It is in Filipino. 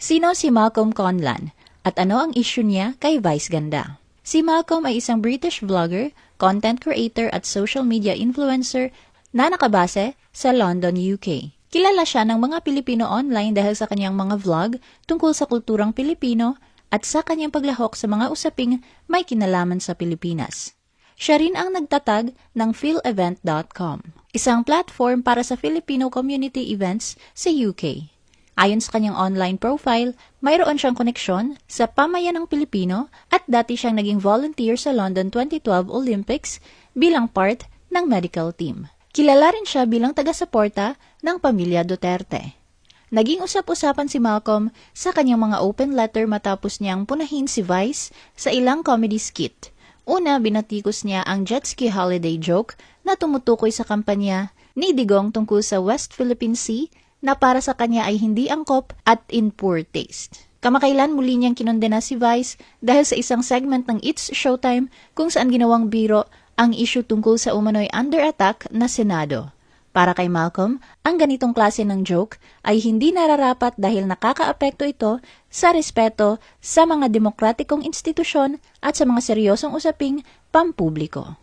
Sino si Malcolm Conlan at ano ang issue niya kay Vice Ganda? Si Malcolm ay isang British vlogger, content creator at social media influencer na nakabase sa London, UK. Kilala siya ng mga Pilipino online dahil sa kanyang mga vlog tungkol sa kulturang Pilipino at sa kanyang paglahok sa mga usaping may kinalaman sa Pilipinas. Siya rin ang nagtatag ng philevent.com, isang platform para sa Filipino community events sa UK. Ayon sa kanyang online profile, mayroon siyang koneksyon sa pamayanang Pilipino at dati siyang naging volunteer sa London 2012 Olympics bilang part ng medical team. Kilala rin siya bilang taga-suporta ng pamilya Duterte. Naging usap-usapan si Malcolm sa kanyang mga open letter matapos niyang punahin si Vice sa ilang comedy skit. Una, binatikos niya ang jet ski holiday joke na tumutukoy sa kampanya ni Digong tungkol sa West Philippine Sea na para sa kanya ay hindi angkop at in poor taste. Kamakailan muli niyang kinondena si Vice dahil sa isang segment ng It's Showtime kung saan ginawang biro ang issue tungkol sa umano'y under attack na Senado. Para kay Malcolm, ang ganitong klase ng joke ay hindi nararapat dahil nakakaapekto ito sa respeto sa mga demokratikong institusyon at sa mga seryosong usaping pampubliko.